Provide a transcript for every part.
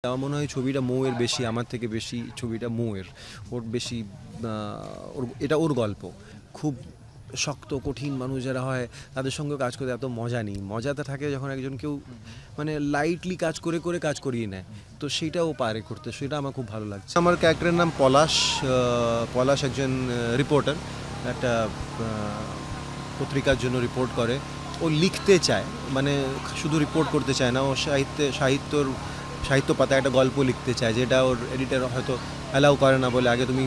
আমার মনে হয় ছবিটা মৌয়ের বেশি, আমার থেকে বেশি ছবিটা মৌয়ের। ওর বেশি এটা ওর গল্প। খুব শক্ত কঠিন মানুষ যারা হয় তাদের সঙ্গে কাজ করতে এত মজা নেই। মজাতে থাকে যখন একজন কেউ মানে লাইটলি কাজ করে করে কাজ করিয়ে নেয়, তো সেটাও পারে করতে, সেটা আমার খুব ভালো লাগছে। আমার ক্যারেক্টারের নাম পলাশ। পলাশ একজন রিপোর্টার, একটা পত্রিকার জন্য রিপোর্ট করে। ও লিখতে চায়, মানে শুধু রিপোর্ট করতে চায় না, ও সাহিত্য পাতায় একটা গল্প লিখতে চায়, যেটা ওর এডিটর হয়তো অ্যালাউ করে না, বলে আগে তুমি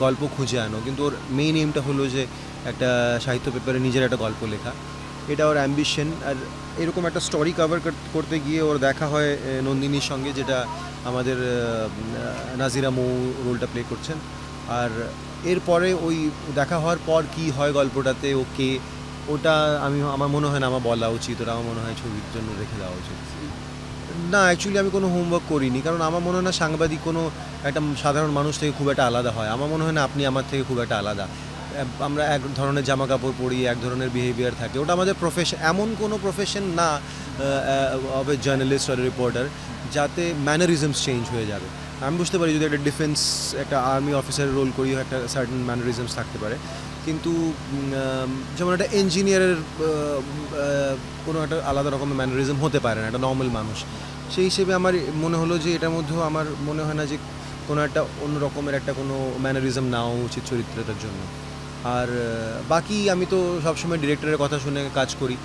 গল্প খুঁজে আনো। কিন্তু ওর মেইন এইমটা হলো যে একটা সাহিত্য পেপারে নিজের একটা গল্প লেখা, এটা ওর অ্যাম্বিশন। আর এরকম একটা স্টোরি কভার করতে গিয়ে ওর দেখা হয় নন্দিনীর সঙ্গে, যেটা আমাদের নাজিরা মৌ রোলটা প্লে করছেন। আর এরপরে ওই দেখা হওয়ার পর কি হয় গল্পটাতে, ওকে ওটা আমার মনে হয় না আমার বলা উচিত, ওটা আমার মনে হয় ছবির জন্য রেখে দেওয়া উচিত। না, অ্যাকচুয়ালি আমি কোনো হোমওয়ার্ক করিনি, কারণ আমার মনে হয় না সাংবাদিক কোনো একটা সাধারণ মানুষ থেকে খুব একটা আলাদা হয়। আমার মনে হয় না আপনি আমার থেকে খুব একটা আলাদা। আমরা এক ধরনের জামা কাপড় পরি, এক ধরনের বিহেভিয়ার থাকে, ওটা আমাদের প্রফেশন। এমন কোনো প্রফেশন না অফ এ জার্নালিস্ট আর রিপোর্টার যাতে ম্যানারিজমস চেঞ্জ হয়ে যাবে। আমি বুঝতে পারি যদি একটা ডিফেন্স, একটা আর্মি অফিসারের রোল করিও একটা সার্টেন ম্যানারিজমস থাকতে পারে, কিন্তু যেমন একটা ইঞ্জিনিয়ারের কোনো একটা আলাদা রকমের ম্যানারিজম হতে পারে না একটা নর্মাল মানুষ। সেই হিসেবে আমার মনে হলো যে এটার মধ্যেও আমার মনে হয় না যে কোনো একটা অন্য রকমের একটা কোনো ম্যানারিজম নেওয়া উচিত চরিত্রটার জন্য। আর বাকি আমি তো সবসময় ডিরেক্টরের কথা শুনে কাজ করি।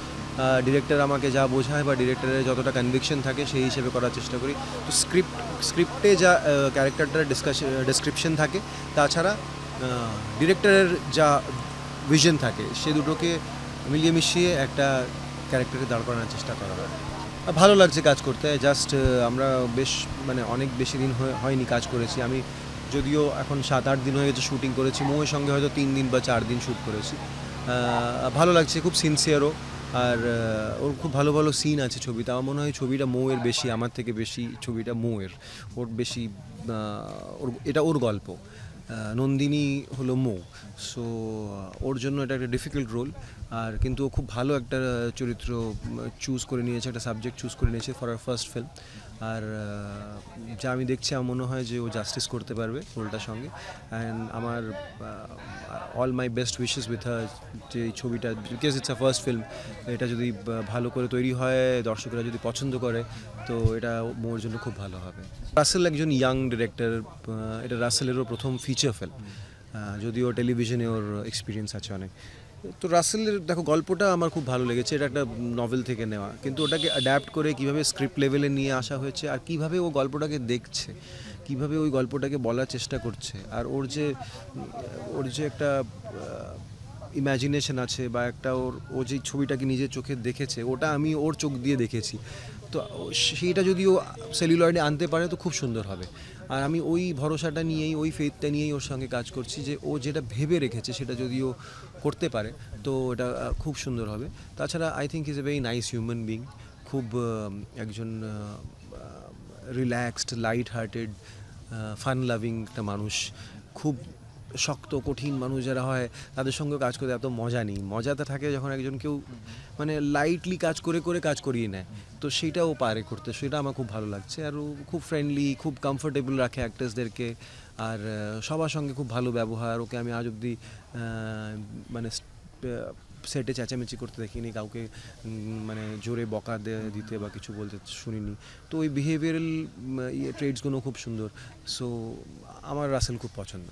ডিরেক্টর আমাকে যা বোঝায় বা ডিরেক্টরের যতটা কনভিকশন থাকে সেই হিসেবে করার চেষ্টা করি। তো স্ক্রিপ্টে যা ক্যারেক্টারটার ডেসক্রিপশন থাকে, তাছাড়া ডিরেক্টরের যা ভিশন থাকে, সে দুটোকে মিলিয়ে মিশিয়ে একটা ক্যারেক্টারকে দাঁড় করানোর চেষ্টা করা হয়। ভালো লাগছে কাজ করতে। জাস্ট আমরা বেশ অনেক বেশি দিন হয়নি কাজ করেছি। আমি যদিও এখন 7-8 দিন হয়ে গেছে শ্যুটিং করেছি, মৌয়ের সঙ্গে হয়তো 3 দিন বা 4 দিন শ্যুট করেছি। ভালো লাগছে, খুব সিনসিয়ারও। আর ওর খুব ভালো ভালো সিন আছে ছবিতে। আমার মনে হয় ছবিটা মৌয়ের বেশি, আমার থেকে বেশি ছবিটা মৌয়ের। ওর বেশি এটা ওর গল্প। নন্দিনী হলো মৌ, সো ওর জন্য এটা একটা ডিফিকাল্ট রোল। আর কিন্তু ও খুব ভালো একটা চরিত্র চুজ করে নিয়েছে, একটা সাবজেক্ট চুজ করে নিয়েছে ফর আর ফার্স্ট ফিল্ম। আর যা আমি দেখছি আমার মনে হয় যে ও জাস্টিস করতে পারবে রোলটার সঙ্গে। অ্যান্ড আমার all my best wishes with her, যে এই ছবিটা, because it's a first film, এটা যদি ভালো করে তৈরি হয়, দর্শকরা যদি পছন্দ করে, তো এটা মোর জন্য খুব ভালো হবে। রাসেল একজন ইয়াং ডিরেক্টর, এটা রাসেলেরও প্রথম ফিচার ফিল্ম, যদিও টেলিভিশনে ওর এক্সপিরিয়েন্স আছে অনেক। তো রাসেলের দেখো গল্পটা আমার খুব ভালো লেগেছে, এটা একটা নভেল থেকে নেওয়া, কিন্তু ওটাকে অ্যাডাপ্ট করে কীভাবে স্ক্রিপ্ট লেভেলে নিয়ে আসা হয়েছে, আর কীভাবে ও গল্পটাকে দেখছে, কীভাবে ওই গল্পটাকে বলার চেষ্টা করছে, আর ওর যে একটা ইম্যাজিনেশন আছে, বা একটা ও যে ছবিটাকে নিজের চোখে দেখেছে, ওটা আমি ওর চোখ দিয়ে দেখেছি। তো সেইটা যদি ও সেলুলয়েডে আনতে পারে তো খুব সুন্দর হবে। আর আমি ওই ভরসাটা নিয়েই, ওই ফেথটা নিয়েই ওর সঙ্গে কাজ করছি, যে ও যেটা ভেবে রেখেছে সেটা যদি ও করতে পারে তো এটা খুব সুন্দর হবে। তাছাড়া I think is a very nice human being, খুব একজন relaxed, light hearted, fun loving একটা মানুষ। খুব শক্ত কঠিন মানুষ যারা হয় তাদের সঙ্গে কাজ করতে এত মজা নেই। মজাতে থাকে যখন একজন কেউ লাইটলি কাজ করে করে কাজ করিয়ে নেয়, তো সেইটাও পারে করতে, সেটা আমার খুব ভালো লাগছে। আর ও খুব ফ্রেন্ডলি, খুব কমফোর্টেবল রাখে অ্যাক্টার্সদেরকে, আর সবার সঙ্গে খুব ভালো ব্যবহার। ওকে আমি আজ অবধি সেটে চেঁচামেচি করতে দেখিনি, কাউকে জোরে বকা দিতে বা কিছু বলতে শুনিনি। তো ওই বিহেভিয়ারাল ট্রেডসগুলো খুব সুন্দর। সো আমার রাসেল খুব পছন্দ।